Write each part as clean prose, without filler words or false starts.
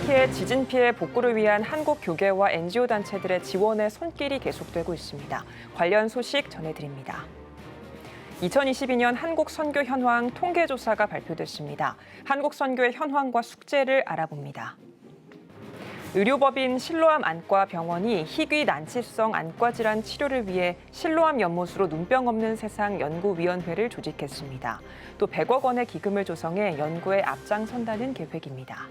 튀르키예 지진 피해 복구를 위한 한국 교계와 NGO 단체들의 지원의 손길이 계속되고 있습니다. 관련 소식 전해드립니다. 2022년 한국 선교 현황 통계조사가 발표됐습니다. 한국 선교의 현황과 숙제를 알아봅니다. 의료법인 실로암 안과 병원이 희귀 난치성 안과 질환 치료를 위해 실로암 연못으로 눈병 없는 세상 연구위원회를 조직했습니다. 또 100억 원의 기금을 조성해 연구에 앞장선다는 계획입니다.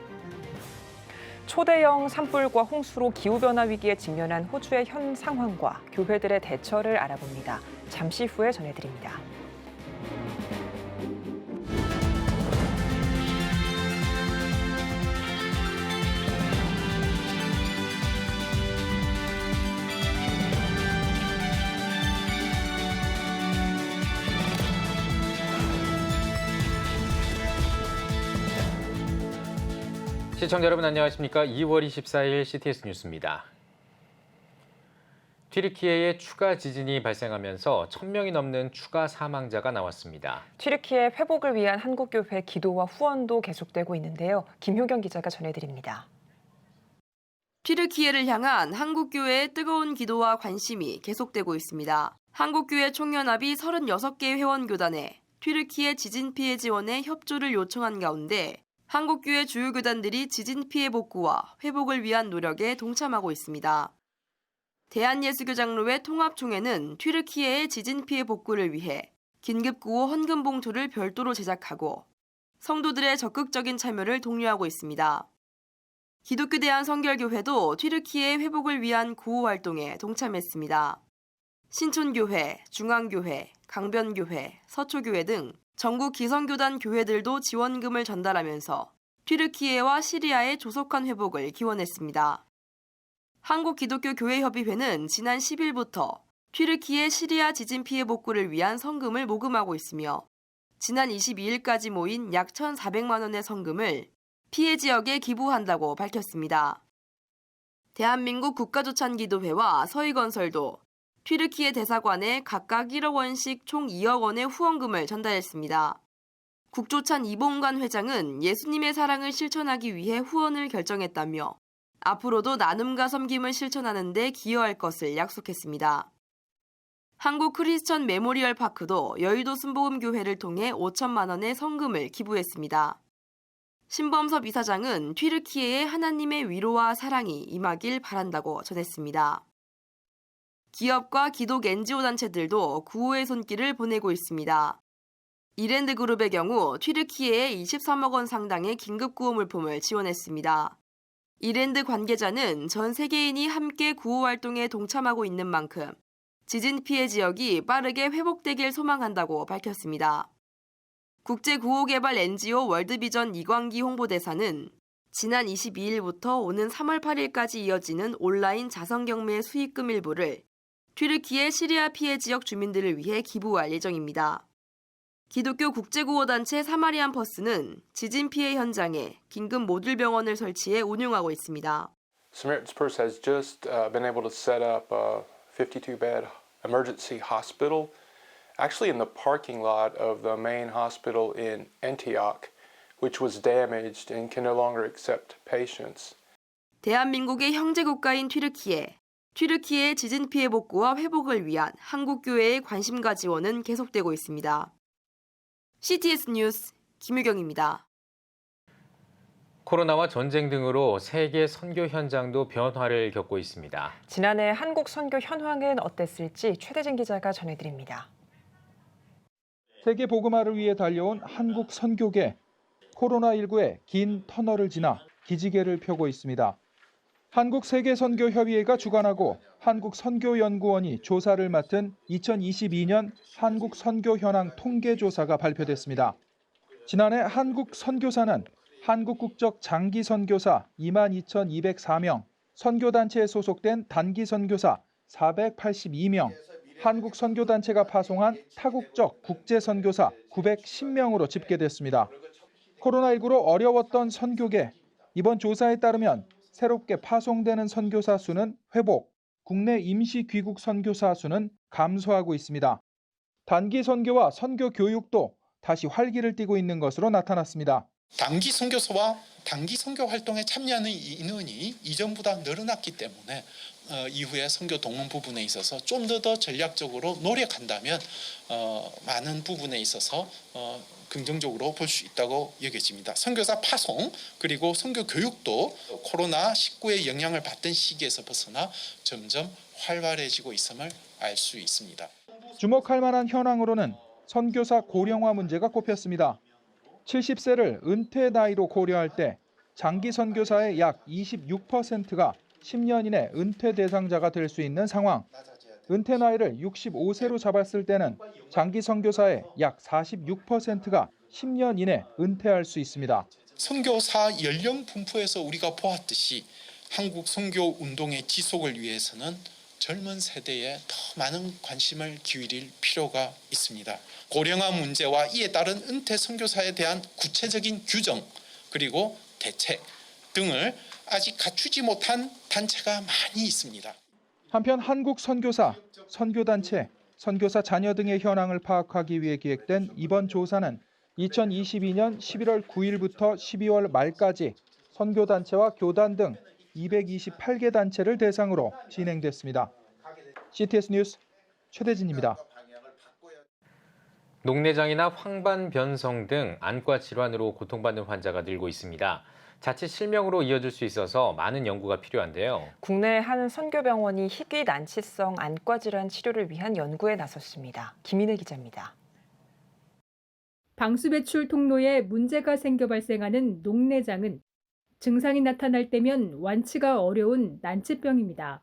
초대형 산불과 홍수로 기후변화 위기에 직면한 호주의 현 상황과 교회들의 대처를 알아봅니다. 잠시 후에 전해드립니다. 시청자 여러분 안녕하십니까? 2월 24일 CTS 뉴스입니다. 튀르키예에 추가 지진이 발생하면서 1,000명이 넘는 추가 사망자가 나왔습니다. 튀르키예 회복을 위한 한국교회 기도와 후원도 계속되고 있는데요. 김효경 기자가 전해드립니다. 튀르키예를 향한 한국교회의 뜨거운 기도와 관심이 계속되고 있습니다. 한국교회 총연합이 36개 회원교단에 튀르키예 지진 피해 지원에 협조를 요청한 가운데 한국교회 주요 교단들이 지진 피해 복구와 회복을 위한 노력에 동참하고 있습니다. 대한예수교장로회 통합총회는 튀르키예의 지진 피해 복구를 위해 긴급구호 헌금 봉투를 별도로 제작하고 성도들의 적극적인 참여를 독려하고 있습니다. 기독교 대한성결교회도 튀르키예 회복을 위한 구호 활동에 동참했습니다. 신촌교회, 중앙교회, 강변교회, 서초교회 등 전국 기성교단 교회들도 지원금을 전달하면서 튀르키예와 시리아의 조속한 회복을 기원했습니다. 한국기독교교회협의회는 지난 10일부터 튀르키예 시리아 지진 피해 복구를 위한 성금을 모금하고 있으며 지난 22일까지 모인 약 1,400만 원의 성금을 피해 지역에 기부한다고 밝혔습니다. 대한민국 국가조찬기도회와 서희건설도 튀르키예 대사관에 각각 1억 원씩 총 2억 원의 후원금을 전달했습니다. 국조찬 이봉관 회장은 예수님의 사랑을 실천하기 위해 후원을 결정했다며 앞으로도 나눔과 섬김을 실천하는 데 기여할 것을 약속했습니다. 한국 크리스천 메모리얼 파크도 여의도 순복음교회를 통해 5천만 원의 성금을 기부했습니다. 신범섭 이사장은 튀르키예에 하나님의 위로와 사랑이 임하길 바란다고 전했습니다. 기업과 기독 NGO 단체들도 구호의 손길을 보내고 있습니다. 이랜드그룹의 경우 튀르키예에 23억 원 상당의 긴급구호 물품을 지원했습니다. 이랜드 관계자는 전 세계인이 함께 구호 활동에 동참하고 있는 만큼 지진 피해 지역이 빠르게 회복되길 소망한다고 밝혔습니다. 국제구호개발 NGO 월드비전 이광기 홍보대사는 지난 22일부터 오는 3월 8일까지 이어지는 온라인 자선경매 수익금 일부를 튀르키예 시리아 피해 지역 주민들을 위해 기부할 예정입니다. 기독교 국제구호단체 사마리안 퍼스는 지진 피해 현장에 긴급 모듈 병원을 설치해 운영하고 있습니다. Samaritan's Purse has just been able to set up a 52-bed emergency hospital, actually in the parking lot of the main hospital in Antioch, which was damaged and can no longer accept patients. 대한민국의 형제 국가인 튀르키예 지진 피해 복구와 회복을 위한 한국교회의 관심과 지원은 계속되고 있습니다. CTS 뉴스 김유경입니다. 코로나와 전쟁 등으로 세계 선교 현장도 변화를 겪고 있습니다. 지난해 한국 선교 현황은 어땠을지 최대진 기자가 전해드립니다. 세계 복음화를 위해 달려온 한국 선교계. 코로나19의 긴 터널을 지나 기지개를 펴고 있습니다. 한국세계선교협의회가 주관하고 한국선교연구원이 조사를 맡은 2022년 한국선교현황 통계조사가 발표됐습니다. 지난해 한국선교사는 한국국적 장기선교사 22,204명, 선교단체에 소속된 단기선교사 482명, 한국선교단체가 파송한 타국적 국제선교사 910명으로 집계됐습니다. 코로나19로 어려웠던 선교계, 이번 조사에 따르면 새롭게 파송되는 선교사 수는 회복, 국내 임시 귀국 선교사 수는 감소하고 있습니다. 단기 선교와 선교 교육도 다시 활기를 띠고 있는 것으로 나타났습니다. 단기 선교사와 단기 선교 활동에 참여하는 인원이 이전보다 늘어났기 때문에 이후에 선교 동원 부분에 있어서 좀 더 전략적으로 노력한다면 많은 부분에 있어서 긍정적으로 볼 수 있다고 여겨집니다. 선교사 파송 그리고 선교 교육도 코로나19의 영향을 받던 시기에서 벗어나 점점 활발해지고 있음을 알 수 있습니다. 주목할 만한 현황으로는 선교사 고령화 문제가 꼽혔습니다. 70세를 은퇴 나이로 고려할 때 장기 선교사의 약 26%가 10년 이내 은퇴 대상자가 될 수 있는 상황. 은퇴 나이를 65세로 잡았을 때는 장기 선교사의 약 46%가 10년 이내 은퇴할 수 있습니다. 선교사 연령 분포에서 우리가 보았듯이 한국 선교 운동의 지속을 위해서는 젊은 세대에 더 많은 관심을 기울일 필요가 있습니다. 고령화 문제와 이에 따른 은퇴 선교사에 대한 구체적인 규정 그리고 대책 등을 아직 갖추지 못한 단체가 많이 있습니다. 한편 한국 선교사, 선교단체, 선교사 자녀 등의 현황을 파악하기 위해 기획된 이번 조사는 2022년 11월 9일부터 12월 말까지 선교단체와 교단 등 228개 단체를 대상으로 진행됐습니다. CTS 뉴스 최대진입니다. 녹내장이나 황반변성 등 안과 질환으로 고통받는 환자가 늘고 있습니다. 자칫 실명으로 이어질 수 있어서 많은 연구가 필요한데요. 국내 한 선교병원이 희귀 난치성 안과 질환 치료를 위한 연구에 나섰습니다. 김인혜 기자입니다. 방수 배출 통로에 문제가 생겨 발생하는 녹내장은 증상이 나타날 때면 완치가 어려운 난치병입니다.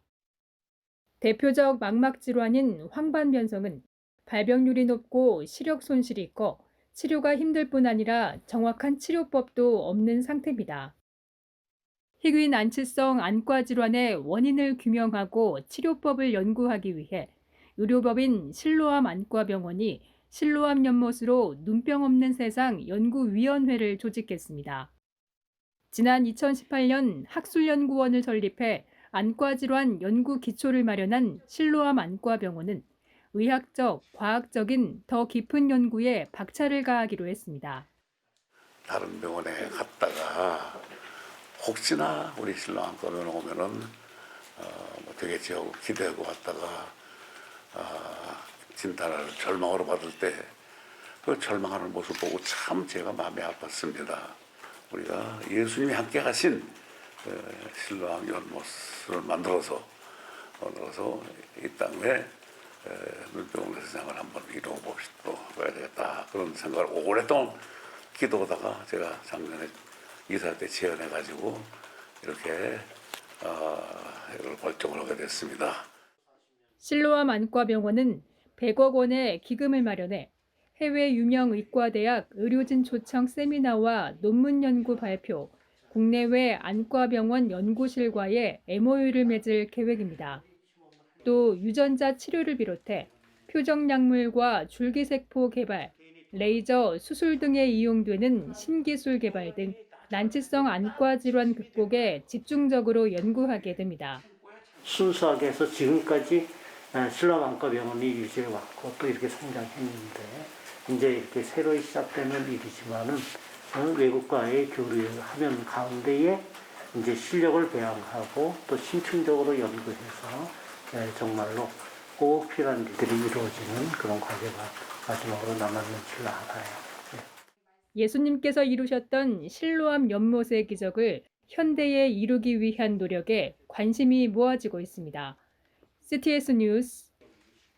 대표적 망막 질환인 황반변성은 발병률이 높고 시력 손실이 커 치료가 힘들 뿐 아니라 정확한 치료법도 없는 상태입니다. 희귀 난치성 안과 질환의 원인을 규명하고 치료법을 연구하기 위해 의료법인 실로암 안과병원이 실로암 연못으로 눈병 없는 세상 연구위원회를 조직했습니다. 지난 2018년 학술연구원을 설립해 안과질환 연구 기초를 마련한 실로암 안과병원은 의학적, 과학적인 더 깊은 연구에 박차를 가하기로 했습니다. 다른 병원에 갔다가 혹시나 우리 신랑 안과병원 오면은 뭐 되겠지 하고 기대하고 왔다가 진단을 절망으로 받을 때 그 절망하는 모습 보고 참 제가 마음이 아팠습니다. 우리가 예수님이 함께 가신 신랑 연못을 만들어서 이 땅에 눈병 없는 세상을 한번 이루어봐야 되겠다 그런 생각을 오랫동안 기도하다가 제가 작년에 이사 때 제안해가지고 이렇게 이걸 결정을 하게 됐습니다. 실로암 안과병원은 100억 원의 기금을 마련해 해외 유명 의과대학 의료진 초청 세미나와 논문 연구 발표, 국내외 안과병원 연구실과의 MOU를 맺을 계획입니다. 또 유전자 치료를 비롯해 표적약물과 줄기세포 개발, 레이저, 수술 등에 이용되는 신기술 개발 등 난치성 안과 질환 극복에 집중적으로 연구하게 됩니다. 순수하게 해서 지금까지 실로암 안과병원이 유지해 왔고 또 이렇게 성장했는데 이제 이렇게 새로 시작되는 일이지만은 외국과의 교류하면 가운데에 이제 실력을 배양하고 또 심층적으로 연구해서 정말로 꼭 필요한 일들이 이루어지는 그런 과제가 마지막으로 남았는지를 알아요. 예수님께서 이루셨던 실로암 연못의 기적을 현대에 이루기 위한 노력에 관심이 모아지고 있습니다. CTS 뉴스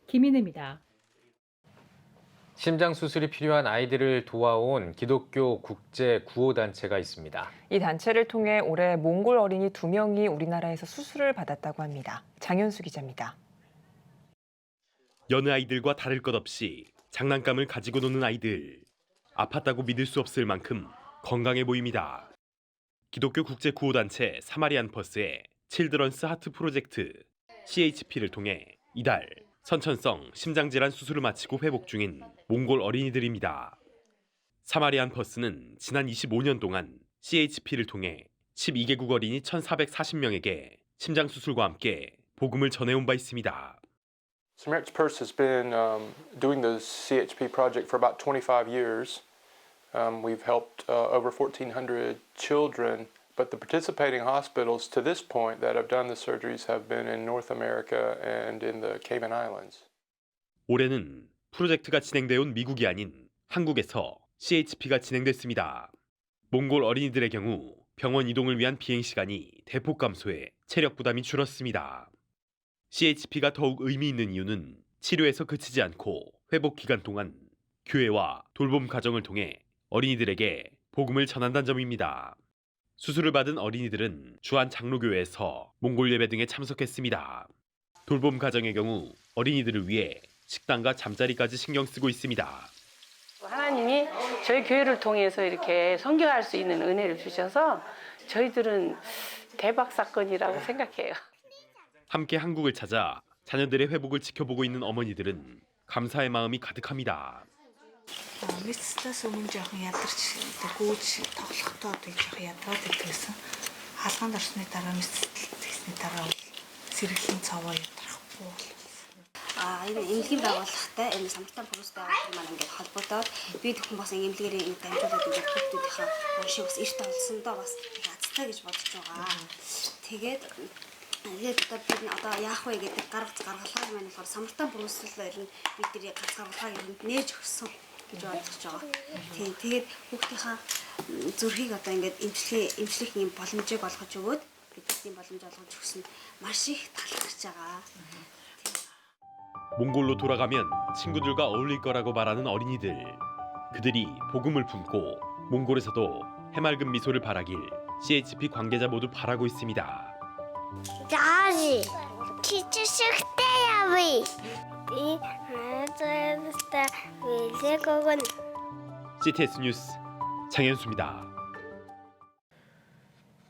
김인혜입니다. 심장 수술이 필요한 아이들을 도와온 기독교 국제 구호단체가 있습니다. 이 단체를 통해 올해 몽골 어린이 2명이 우리나라에서 수술을 받았다고 합니다. 장현수 기자입니다. 여느 아이들과 다를 것 없이 장난감을 가지고 노는 아이들. 아팠다고 믿을 수 없을 만큼 건강해 보입니다. 기독교 국제 구호단체 사마리안 퍼스의 칠드런스 하트 프로젝트 CHP를 통해 이달 선천성 심장질환 수술을 마치고 회복 중인 몽골 어린이들입니다. 사마리안 퍼스는 지난 25년 동안 CHP를 통해 12개국 어린이 1,440명에게 심장 수술과 함께 복음을 전해온 바 있습니다. Samaritan's Purse has been doing the CHP project for about 25 years. We've helped over 1,400 children, but the participating hospitals to this point that have done the surgeries have been in North America and in the Cayman Islands. 올해는 프로젝트가 진행되어 온 미국이 아닌 한국에서 CHP가 진행됐습니다. 몽골 어린이들의 경우 병원 이동을 위한 비행 시간이 대폭 감소해 체력 부담이 줄었습니다. CHP가 더욱 의미 있는 이유는 치료에서 그치지 않고 회복 기간 동안 교회와 돌봄 과정을 통해 어린이들에게 복음을 전한다는 점입니다. 수술을 받은 어린이들은 주한 장로교회에서 몽골 예배 등에 참석했습니다. 돌봄 가정의 경우 어린이들을 위해 식단과 잠자리까지 신경 쓰고 있습니다. 하나님이 저희 교회를 통해서 이렇게 선교할 수 있는 은혜를 주셔서 저희들은 대박 사건이라고 생각해요. 함께 한국을 찾아 자녀들의 회복을 지켜보고 있는 어머니들은 감사의 마음이 가득합니다. Мэдсээс өмнө жоохон ядарч гүйж тоглохдоо жоохон ядраад идсэн. Хаалганд орсны дараа мэдсэлтсний дараа сэргэлийн цаваа ядрахгүй. Энэ эмнэлгийн байгууллагатай энэ самтан прогресс байгууллага маань ингээд холбогдоод би зөвхөн бас эмнэлгэрийн дамжуулаад ингээд хүүхдүүдийнхээ уншиг бас эрт олсондоо бас азтай гэж бодож байгаа. Тэгээд одоо бид одоо яах вэ гэдэг гаргалгаа маань болохоор самтан прогресслээр нь бидний гаргалгаа юм нээж өгсөн гэж бодож байгаа. Тэгээд хүүхдийнхээ зүрхийг одоо ингээд эмчлийн боломжийг олгож өгөөд бидний боломж олгож өгсөн маш их талархаж байгаа. 몽골로 돌아가면 친구들과 어울릴 거라고 말하는 어린이들. 그들이 복음을 품고 몽골에서도 해맑은 미소를 바라길 CHP 관계자 모두 바라고 있습니다. 자지 키치식대야위 이 나저스타 위제고건 CTS 뉴스 장현수입니다.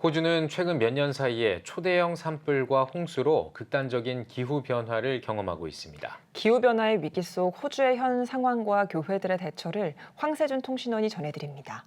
호주는 최근 몇 년 사이에 초대형 산불과 홍수로 극단적인 기후 변화를 경험하고 있습니다. 기후변화의 위기 속 호주의 현 상황과 교회들의 대처를 황세준 통신원이 전해드립니다.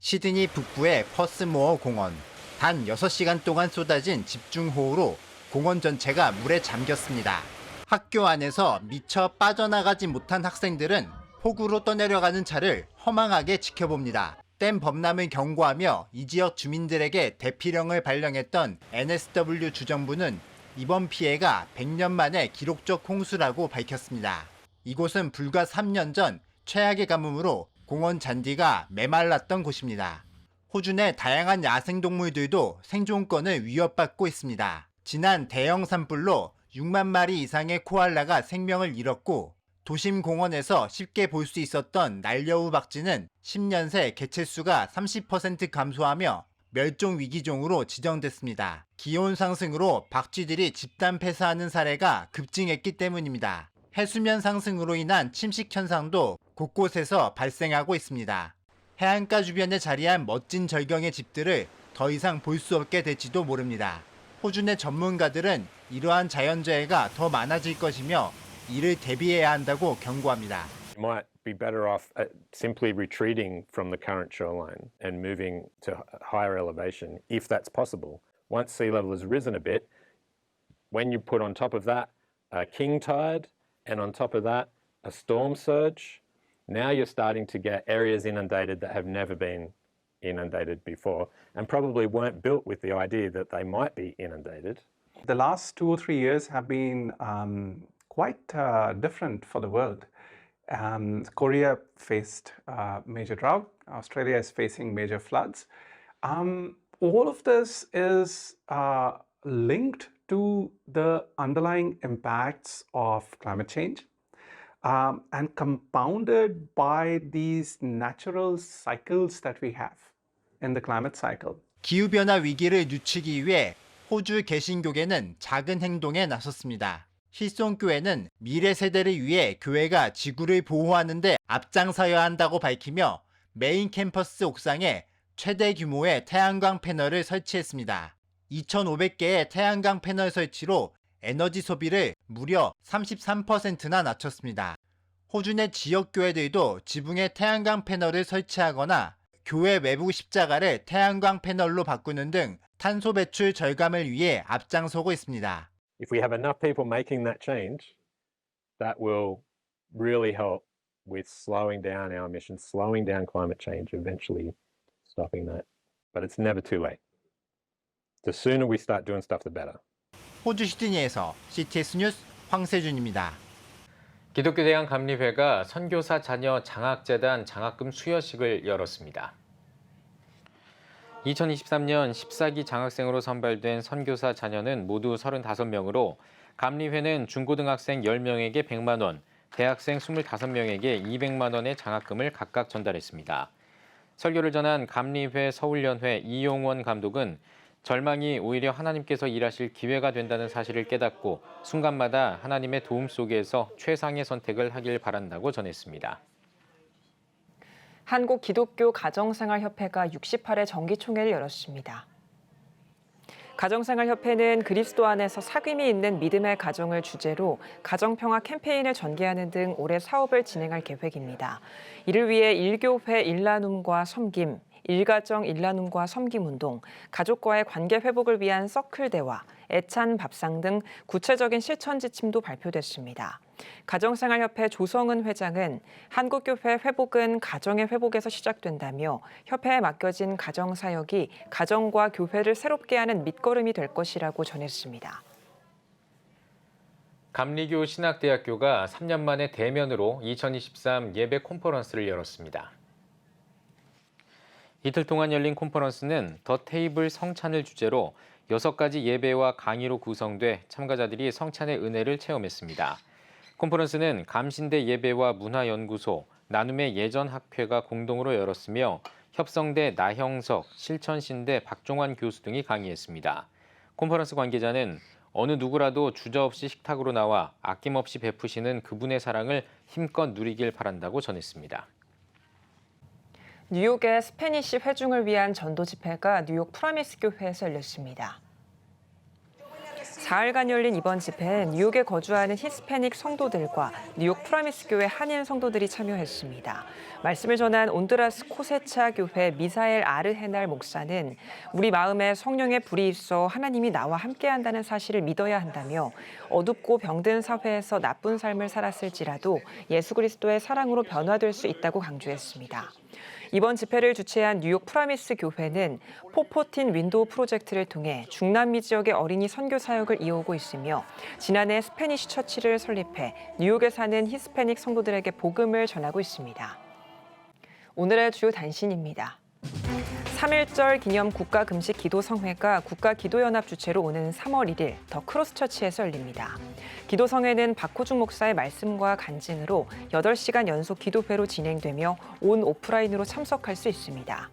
시드니 북부의 퍼스모어 공원. 단 6시간 동안 쏟아진 집중호우로 공원 전체가 물에 잠겼습니다. 학교 안에서 미처 빠져나가지 못한 학생들은 폭우로 떠내려가는 차를 허망하게 지켜봅니다. 댐 범람을 경고하며 이 지역 주민들에게 대피령을 발령했던 NSW 주정부는 이번 피해가 100년 만에 기록적 홍수라고 밝혔습니다. 이곳은 불과 3년 전 최악의 가뭄으로 공원 잔디가 메말랐던 곳입니다. 호주 내 다양한 야생동물들도 생존권을 위협받고 있습니다. 지난 대형 산불로 6만 마리 이상의 코알라가 생명을 잃었고 도심 공원에서 쉽게 볼 수 있었던 날여우 박쥐는 10년 새 개체수가 30% 감소하며 멸종 위기종으로 지정됐습니다. 기온 상승으로 박쥐들이 집단 폐사하는 사례가 급증했기 때문입니다. 해수면 상승으로 인한 침식 현상도 곳곳에서 발생하고 있습니다. 해안가 주변에 자리한 멋진 절경의 집들을 더 이상 볼 수 없게 될지도 모릅니다. 호주 내 전문가들은 이러한 자연재해가 더 많아질 것이며 이를 대비해야 한다고 경고합니다. Might be better off simply retreating from the current shoreline and moving to higher elevation if that's possible. Once sea level has risen a bit, when you put on top of that a king tide and on top of that a storm surge, now you're starting to get areas inundated that have never been inundated before and probably weren't built with the idea that they might be inundated. The last 2 or 3 years have been quite different for the world. Korea faced major drought. Australia is facing major floods. All of this is linked to the underlying impacts of climate change and compounded by these natural cycles that we have in the climate cycle. 기후변화 위기를 늦추기 위해 호주 개신교계는 작은 행동에 나섰습니다. 힐송교회는 미래 세대를 위해 교회가 지구를 보호하는 데 앞장서야 한다고 밝히며 메인 캠퍼스 옥상에 최대 규모의 태양광 패널을 설치했습니다. 2,500개의 태양광 패널 설치로 에너지 소비를 무려 33%나 낮췄습니다. 호주 내 지역 교회들도 지붕에 태양광 패널을 설치하거나 교회 외부 십자가를 태양광 패널로 바꾸는 등 탄소 배출 절감을 위해 앞장서고 있습니다. If we have enough people making that change, that will really help with slowing down our emissions, slowing down climate change, eventually stopping that. But it's never too late. The sooner we start doing stuff, the better. 호주 시드니에서 CTS 뉴스 황세준입니다. 기독교 대학 감리회가 선교사 자녀 장학재단 장학금 수여식을 열었습니다. 2023년 14기 장학생으로 선발된 선교사 자녀는 모두 35명으로 감리회는 중고등학생 10명에게 100만 원, 대학생 25명에게 200만 원의 장학금을 각각 전달했습니다. 설교를 전한 감리회 서울연회 이용원 감독은 절망이 오히려 하나님께서 일하실 기회가 된다는 사실을 깨닫고 순간마다 하나님의 도움 속에서 최상의 선택을 하길 바란다고 전했습니다. 한국기독교가정생활협회가 68회 정기총회를 열었습니다. 가정생활협회는 그리스도 안에서 사귐이 있는 믿음의 가정을 주제로 가정평화 캠페인을 전개하는 등 올해 사업을 진행할 계획입니다. 이를 위해 일교회 일나눔과 섬김, 일가정 일나눔과 섬김운동, 가족과의 관계 회복을 위한 서클 대화, 애찬 밥상 등 구체적인 실천 지침도 발표됐습니다. 가정생활협회 조성은 회장은 한국교회 회복은 가정의 회복에서 시작된다며 협회에 맡겨진 가정사역이 가정과 교회를 새롭게 하는 밑거름이 될 것이라고 전했습니다. 감리교 신학대학교가 3년 만에 대면으로 2023 예배 콘퍼런스를 열었습니다. 이틀 동안 열린 콘퍼런스는 더 테이블 성찬을 주제로 6가지 예배와 강의로 구성돼 참가자들이 성찬의 은혜를 체험했습니다. 콘퍼런스는 감신대 예배와 문화연구소, 나눔의 예전학회가 공동으로 열었으며 협성대 나형석, 실천신대 박종환 교수 등이 강의했습니다. 콘퍼런스 관계자는 어느 누구라도 주저없이 식탁으로 나와 아낌없이 베푸시는 그분의 사랑을 힘껏 누리길 바란다고 전했습니다. 뉴욕의 스페니쉬 회중을 위한 전도 집회가 뉴욕 프라미스 교회에서 열렸습니다. 4일간 열린 이번 집회엔 뉴욕에 거주하는 히스패닉 성도들과 뉴욕 프라미스 교회 한인 성도들이 참여했습니다. 말씀을 전한 온두라스 코세차 교회 미사엘 아르헤날 목사는 우리 마음에 성령의 불이 있어 하나님이 나와 함께한다는 사실을 믿어야 한다며 어둡고 병든 사회에서 나쁜 삶을 살았을지라도 예수 그리스도의 사랑으로 변화될 수 있다고 강조했습니다. 이번 집회를 주최한 뉴욕 프라미스 교회는 포포틴 윈도우 프로젝트를 통해 중남미 지역의 어린이 선교 사역을 이어오고 있으며 지난해 스페니쉬 처치를 설립해 뉴욕에 사는 히스패닉 성도들에게 복음을 전하고 있습니다. 오늘의 주요 단신입니다. 3.1절 기념 국가금식 기도성회가 국가기도연합 주최로 오는 3월 1일 더 크로스처치에서 열립니다. 기도성회는 박호중 목사의 말씀과 간증으로 8시간 연속 기도회로 진행되며 온 오프라인으로 참석할 수 있습니다.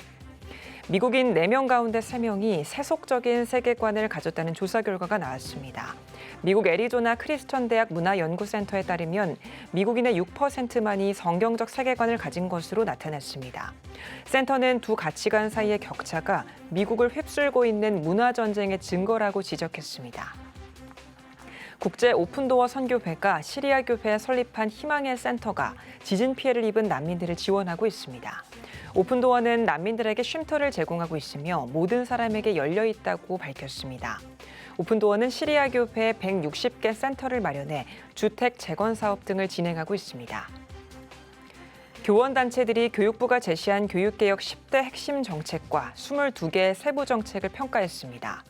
미국인 4명 가운데 3명이 세속적인 세계관을 가졌다는 조사 결과가 나왔습니다. 미국 애리조나 크리스천 대학 문화연구센터에 따르면 미국인의 6%만이 성경적 세계관을 가진 것으로 나타났습니다. 센터는 두 가치관 사이의 격차가 미국을 휩쓸고 있는 문화전쟁의 증거라고 지적했습니다. 국제 오픈도어 선교회가 시리아 교회에 설립한 희망의 센터가 지진 피해를 입은 난민들을 지원하고 있습니다. 오픈도어는 난민들에게 쉼터를 제공하고 있으며 모든 사람에게 열려 있다고 밝혔습니다. 오픈도어는 시리아 교회에 160개 센터를 마련해 주택 재건 사업 등을 진행하고 있습니다. 교원단체들이 교육부가 제시한 교육개혁 10대 핵심 정책과 22개의 세부 정책을 평가했습니다.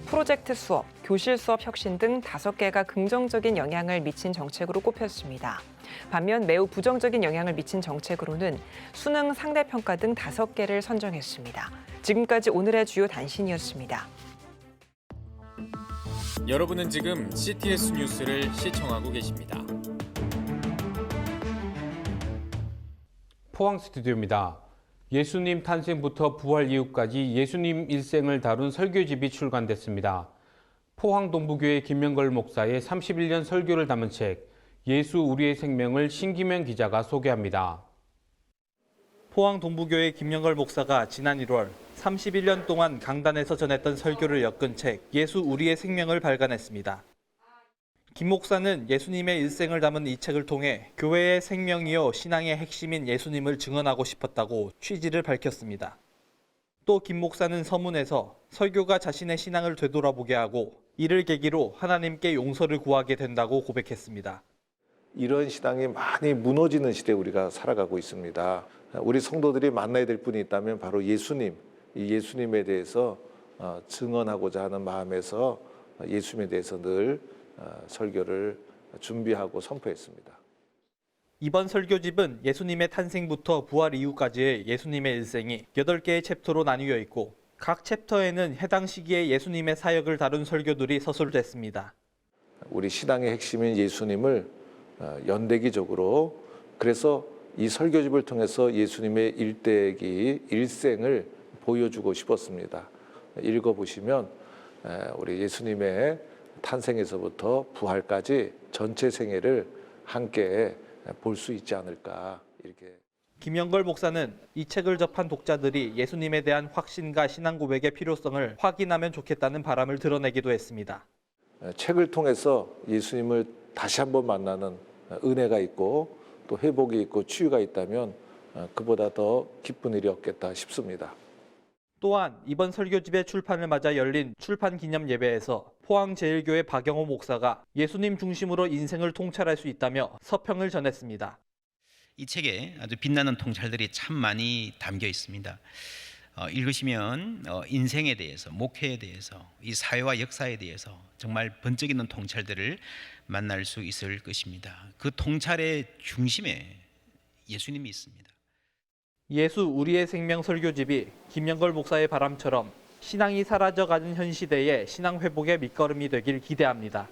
프로젝트 수업, 교실 수업 혁신 등 5개가 긍정적인 영향을 미친 정책으로 꼽혔습니다. 반면 매우 부정적인 영향을 미친 정책으로는 수능 상대평가 등 5개를 선정했습니다. 지금까지 오늘의 주요 단신이었습니다. 여러분은 지금 CTS 뉴스를 시청하고 계십니다. 포항 스튜디오입니다. 예수님 탄생부터 부활 이후까지 예수님 일생을 다룬 설교집이 출간됐습니다. 포항 동부교회 김명걸 목사의 31년 설교를 담은 책 예수 우리의 생명을 신기명 기자가 소개합니다. 포항 동부교회 김명걸 목사가 지난 1월 31년 동안 강단에서 전했던 설교를 엮은 책 예수 우리의 생명을 발간했습니다. 김 목사는 예수님의 일생을 담은 이 책을 통해 교회의 생명이요 신앙의 핵심인 예수님을 증언하고 싶었다고 취지를 밝혔습니다. 또 김 목사는 서문에서 설교가 자신의 신앙을 되돌아보게 하고 이를 계기로 하나님께 용서를 구하게 된다고 고백했습니다. 이런 신앙이 많이 무너지는 시대에 우리가 살아가고 있습니다. 우리 성도들이 만나야 될 분이 있다면 바로 예수님, 이 예수님에 대해서 증언하고자 하는 마음에서 예수님에 대해서 늘 설교를 준비하고 선포했습니다. 이번 설교집은 예수님의 탄생부터 부활 이후까지의 예수님의 일생이 8개의 챕터로 나뉘어 있고 각 챕터에는 해당 시기에 예수님의 사역을 다룬 설교들이 서술됐습니다. 우리 신앙의 핵심인 예수님을 연대기적으로 그래서 이 설교집을 통해서 예수님의 일대기, 일생을 보여주고 싶었습니다. 읽어보시면 우리 예수님의 탄생에서부터 부활까지 전체 생애를 함께 볼 수 있지 않을까 이렇게. 김영걸 목사는 이 책을 접한 독자들이 예수님에 대한 확신과 신앙 고백의 필요성을 확인하면 좋겠다는 바람을 드러내기도 했습니다. 책을 통해서 예수님을 다시 한번 만나는 은혜가 있고 또 회복이 있고 치유가 있다면 그보다 더 기쁜 일이 없겠다 싶습니다. 또한 이번 설교집의 출판을 맞아 열린 출판 기념 예배에서 포항제일교회 박영호 목사가 예수님 중심으로 인생을 통찰할 수 있다며 서평을 전했습니다. 이 책에 아주 빛나는 통찰들이 참 많이 담겨 있습니다. 읽으시면 인생에 대해서, 목회에 대해서, 이 사회와 역사에 대해서 정말 번쩍 있는 통찰들을 만날 수 있을 것입니다. 그 통찰의 중심에 예수님이 있습니다. 예수 우리의 생명 설교집이 김영걸 목사의 바람처럼 신앙이 사라져가는 현 시대에 신앙 회복의 밑거름이 되길 기대합니다.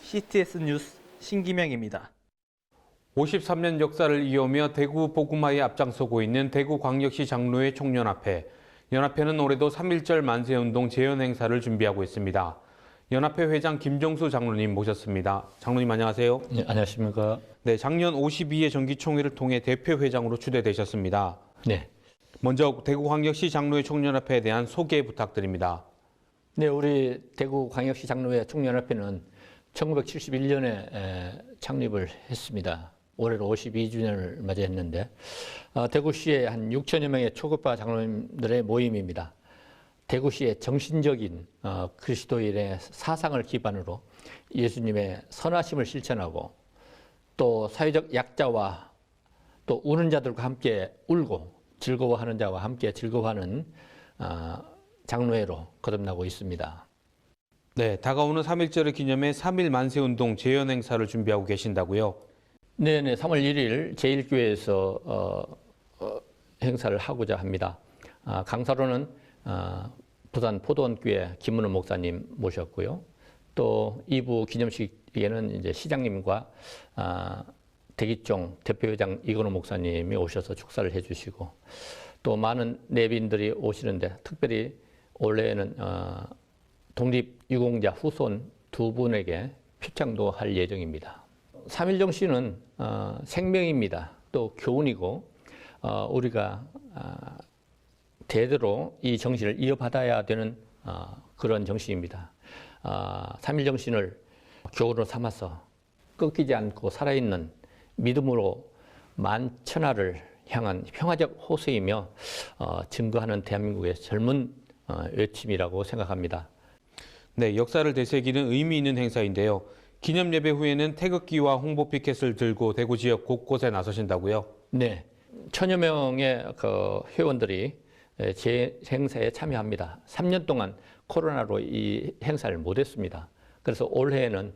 CTS 뉴스 신기명입니다. 53년 역사를 이어오며 대구 복음화에 앞장서고 있는 대구광역시 장로회 총연합회. 연합회는 올해도 3.1절 만세운동 재현 행사를 준비하고 있습니다. 연합회 회장 김정수 장로님 모셨습니다. 장로님 안녕하세요. 네, 안녕하십니까. 네, 작년 52회 정기총회를 통해 대표회장으로 추대되셨습니다. 네. 먼저 대구광역시 장로회 총연합회에 대한 소개 부탁드립니다. 네, 우리 대구광역시 장로회 총연합회는 1971년에 창립을 했습니다. 올해로 52주년을 맞이했는데 대구시에 한 6천여 명의 초급파 장로님들의 모임입니다. 대구시의 정신적인 그리스도인의 사상을 기반으로 예수님의 선하심을 실천하고 또 사회적 약자와 또 우는 자들과 함께 울고 즐거워하는 자와 함께 즐거워하는 장로회로 거듭나고 있습니다. 네, 다가오는 3.1절을 기념해 3.1 만세운동 재현 행사를 준비하고 계신다고요? 네네, 3월 1일 제1교회에서 행사를 하고자 합니다. 강사로는 부산 포도원교회 김문호 목사님 모셨고요. 또 2부 기념식에는 이제 시장님과 대기종 대표회장 이건호 목사님이 오셔서 축사를 해주시고 또 많은 내빈들이 오시는데 특별히 올해는 독립유공자 후손 2분에게 표창도 할 예정입니다. 3.1 정신은 생명입니다. 또 교훈이고 우리가 대대로 이 정신을 이어받아야 되는 그런 정신입니다. 3.1 정신을 교훈으로 삼아서 꺾이지 않고 살아있는 믿음으로 만천하를 향한 평화적 호소이며 증거하는 대한민국의 젊은 외침이라고 생각합니다. 네, 역사를 되새기는 의미 있는 행사인데요. 기념 예배 후에는 태극기와 홍보 피켓을 들고 대구 지역 곳곳에 나서신다고요? 네, 1000여 명의 회원들이 제 행사에 참여합니다. 3년 동안 코로나로 이 행사를 못했습니다. 그래서 올해에는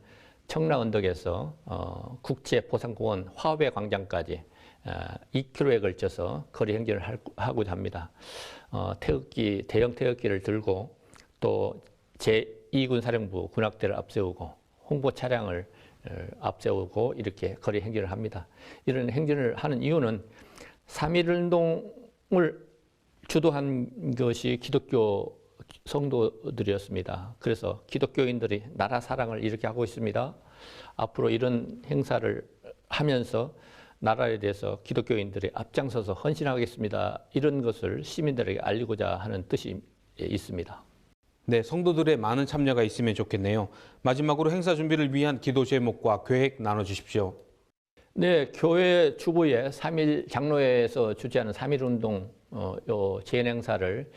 청라언덕에서 국제보상공원 화훼 광장까지 2km에 걸쳐서 거리 행진을 하고자 합니다. 태극기, 대형 태극기를 들고 또 제2군 사령부 군악대를 앞세우고 홍보 차량을 앞세우고 이렇게 거리 행진을 합니다. 이런 행진을 하는 이유는 3.1 운동을 주도한 것이 기독교 성도들이었습니다. 그래서 기독교인들이 나라 사랑을 이렇게 하고 있습니다. 앞으로 이런 행사를 하면서 나라에 대해서 기독교인들이 앞장서서 헌신하겠습니다. 이런 것을 시민들에게 알리고자 하는 뜻이 있습니다. 네, 성도들의 많은 참여가 있으면 좋겠네요. 마지막으로 행사 준비를 위한 기도 제목과 계획 나눠주십시오. 네, 교회 주부의 3.1 장로회에서 주최하는 3.1 운동 요 재현 행사를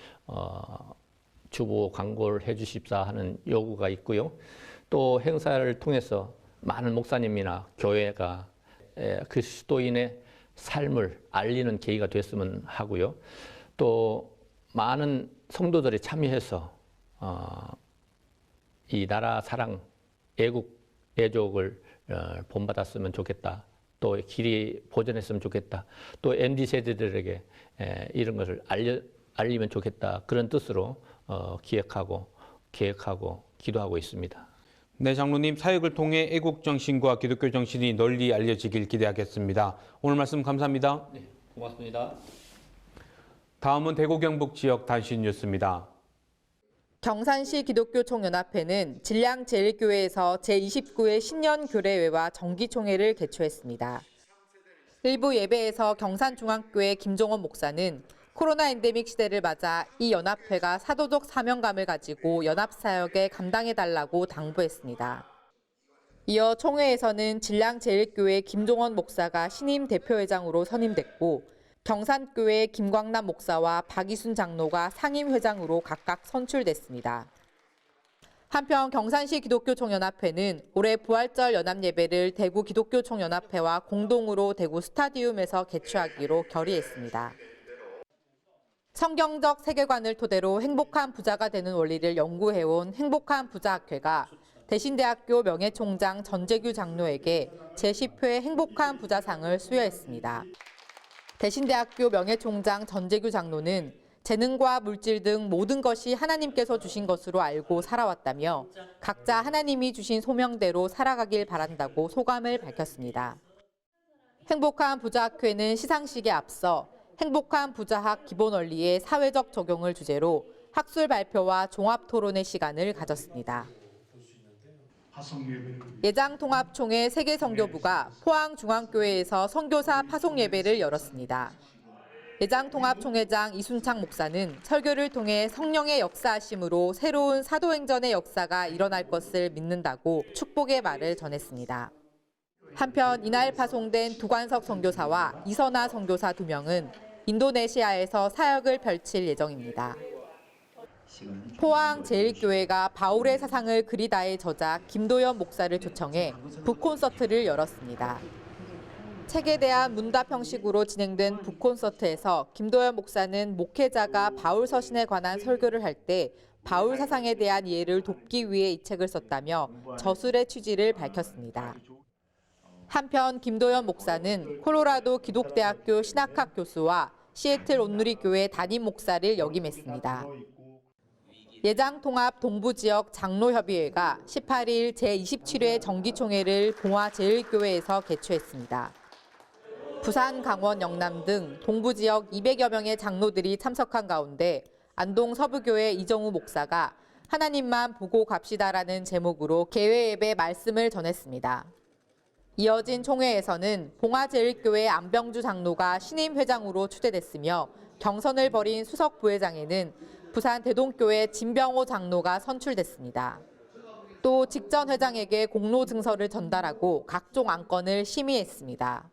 주부 광고를 해주십사 하는 요구가 있고요. 또 행사를 통해서 많은 목사님이나 교회가 그리스도인의 삶을 알리는 계기가 됐으면 하고요. 또 많은 성도들이 참여해서 이 나라 사랑, 애국, 애족을 본받았으면 좋겠다. 또 길이 보존했으면 좋겠다. 또 MZ 세대들에게 이런 것을 알리면 좋겠다. 그런 뜻으로 기획하고 계획하고 기도하고 있습니다. 네, 장로님 사역을 통해 애국 정신과 기독교 정신이 널리 알려지길 기대하겠습니다. 오늘 말씀 감사합니다. 네, 고맙습니다. 다음은 대구 경북 지역 단신 뉴스입니다. 경산시 기독교총연합회는 진량제일교회에서 제29회 신년교례회와 정기총회를 개최했습니다. 일부 예배에서 경산중앙교회 김종원 목사는 코로나 엔데믹 시대를 맞아 이 연합회가 사도적 사명감을 가지고 연합사역에 감당해달라고 당부했습니다. 이어 총회에서는 진량제일교회 김종원 목사가 신임 대표회장으로 선임됐고 경산교회 김광남 목사와 박이순 장로가 상임회장으로 각각 선출됐습니다. 한편 경산시 기독교총연합회는 올해 부활절 연합예배를 대구 기독교총연합회와 공동으로 대구 스타디움에서 개최하기로 결의했습니다. 성경적 세계관을 토대로 행복한 부자가 되는 원리를 연구해온 행복한 부자학회가 대신대학교 명예총장 전재규 장로에게 제10회 행복한 부자상을 수여했습니다. 대신대학교 명예총장 전재규 장로는 재능과 물질 등 모든 것이 하나님께서 주신 것으로 알고 살아왔다며 각자 하나님이 주신 소명대로 살아가길 바란다고 소감을 밝혔습니다. 행복한 부자학회는 시상식에 앞서 행복한 부자학 기본 원리의 사회적 적용을 주제로 학술 발표와 종합 토론의 시간을 가졌습니다. 예장통합총회 세계선교부가 포항중앙교회에서 선교사 파송예배를 열었습니다. 예장통합총회장 이순창 목사는 설교를 통해 성령의 역사하심으로 새로운 사도행전의 역사가 일어날 것을 믿는다고 축복의 말을 전했습니다. 한편 이날 파송된 두관석 선교사와 이선아 선교사 2명은 인도네시아에서 사역을 펼칠 예정입니다. 포항 제1교회가 바울의 사상을 그리다의 저자 김도연 목사를 초청해 북콘서트를 열었습니다. 책에 대한 문답 형식으로 진행된 북콘서트에서 김도연 목사는 목회자가 바울 서신에 관한 설교를 할 때 바울 사상에 대한 이해를 돕기 위해 이 책을 썼다며 저술의 취지를 밝혔습니다. 한편 김도연 목사는 콜로라도 기독대학교 신학학 교수와 시애틀 온누리교회 담임 목사를 역임했습니다. 예장통합 동부지역 장로협의회가 18일 제27회 정기총회를 봉화제일교회에서 개최했습니다. 부산, 강원, 영남 등 동부지역 200여 명의 장로들이 참석한 가운데 안동 서부교회 이정우 목사가 하나님만 보고 갑시다라는 제목으로 개회 예배 말씀을 전했습니다. 이어진 총회에서는 봉화제일교회 안병주 장로가 신임 회장으로 추대됐으며 경선을 벌인 수석 부회장에는 부산 대동교회 진병호 장로가 선출됐습니다. 또 직전 회장에게 공로 증서를 전달하고 각종 안건을 심의했습니다.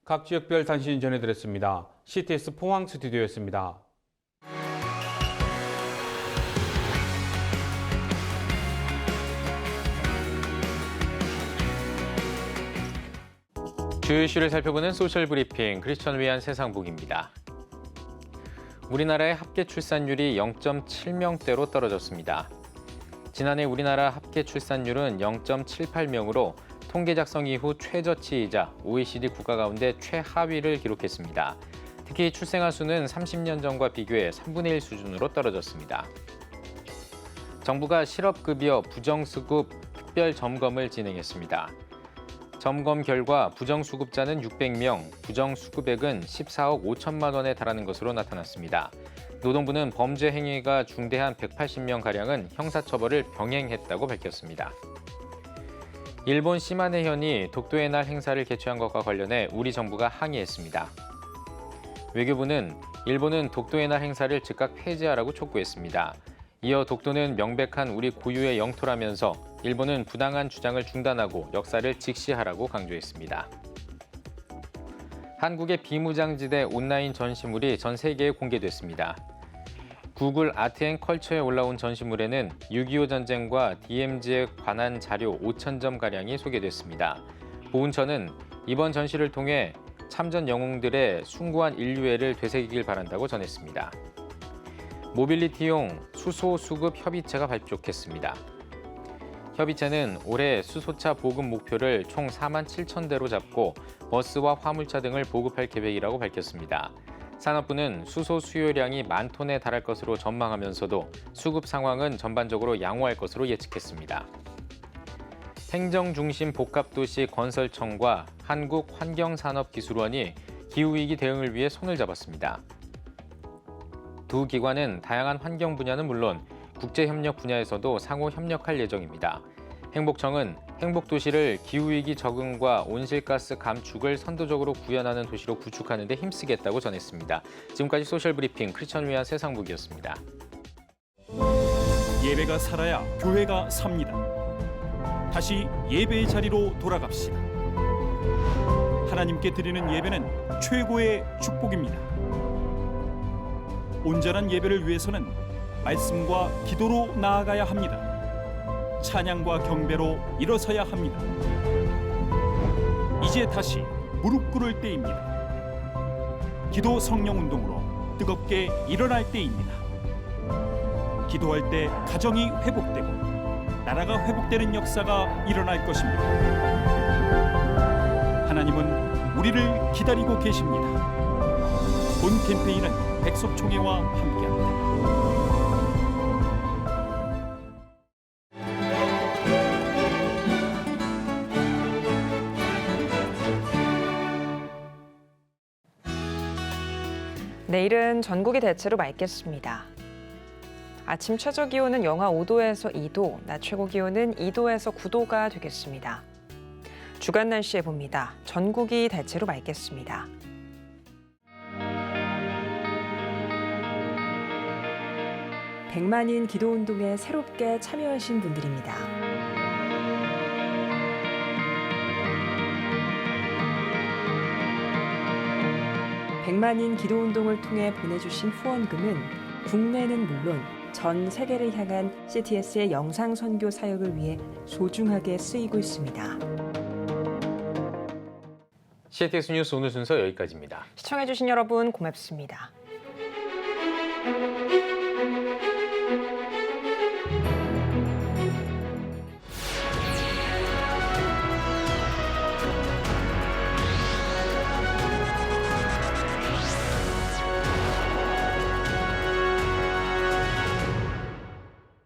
각 지역별 단신 전해드렸습니다. CTS 포항 스튜디오였습니다. 주요 이슈를 살펴보는 소셜 브리핑 크리스천 위한 세상복입니다. 우리나라의 합계 출산율이 0.7명대로 떨어졌습니다. 지난해 우리나라 합계 출산율은 0.78명으로 통계 작성 이후 최저치이자 OECD 국가 가운데 최하위를 기록했습니다. 특히 출생아 수는 30년 전과 비교해 3분의 1 수준으로 떨어졌습니다. 정부가 실업급여 부정수급 특별 점검을 진행했습니다. 점검 결과 부정수급자는 600명, 부정수급액은 14억 5천만 원에 달하는 것으로 나타났습니다. 노동부는 범죄 행위가 중대한 180명가량은 형사처벌을 병행했다고 밝혔습니다. 일본 시마네현이 독도의 날 행사를 개최한 것과 관련해 우리 정부가 항의했습니다. 외교부는 일본은 독도의 날 행사를 즉각 폐지하라고 촉구했습니다. 이어 독도는 명백한 우리 고유의 영토라면서 일본은 부당한 주장을 중단하고 역사를 직시하라고 강조했습니다. 한국의 비무장지대 온라인 전시물이 전 세계에 공개됐습니다. 구글 아트앤컬처에 올라온 전시물에는 6.25 전쟁과 DMZ에 관한 자료 5,000점가량이 소개됐습니다. 보훈처는 이번 전시를 통해 참전 영웅들의 숭고한 인류애를 되새기길 바란다고 전했습니다. 모빌리티용 수소 수급 협의체가 발족했습니다. 협의체는 올해 수소차 보급 목표를 총 4만 7천 대로 잡고 버스와 화물차 등을 보급할 계획이라고 밝혔습니다. 산업부는 수소 수요량이 1만 톤에 달할 것으로 전망하면서도 수급 상황은 전반적으로 양호할 것으로 예측했습니다. 행정중심 복합도시 건설청과 한국환경산업기술원이 기후위기 대응을 위해 손을 잡았습니다. 두 기관은 다양한 환경 분야는 물론 국제협력 분야에서도 상호 협력할 예정입니다. 행복청은 행복도시를 기후위기 적응과 온실가스 감축을 선도적으로 구현하는 도시로 구축하는 데 힘쓰겠다고 전했습니다. 지금까지 소셜브리핑 크리스천 위한 세상북이었습니다. 예배가 살아야 교회가 삽니다. 다시 예배의 자리로 돌아갑시다. 하나님께 드리는 예배는 최고의 축복입니다. 온전한 예배를 위해서는 말씀과 기도로 나아가야 합니다. 찬양과 경배로 일어서야 합니다. 이제 다시 무릎 꿇을 때입니다. 기도 성령 운동으로 뜨겁게 일어날 때입니다. 기도할 때 가정이 회복되고 나라가 회복되는 역사가 일어날 것입니다. 하나님은 우리를 기다리고 계십니다. 본 캠페인은 백석총회와 함께합니다. 내일은 전국이 대체로 맑겠습니다. 아침 최저 기온은 영하 5도에서 2도, 낮 최고 기온은 2도에서 9도가 되겠습니다. 주간 날씨 해봅니다. 전국이 대체로 맑겠습니다. 백만인 기도운동에 새롭게 참여하신 분들입니다. 백만인 기도운동을 통해 보내주신 후원금은 국내는 물론 전 세계를 향한 CTS의 영상 선교 사역을 위해 소중하게 쓰이고 있습니다. CTS 뉴스 오늘 순서 여기까지입니다. 시청해주신 여러분 고맙습니다.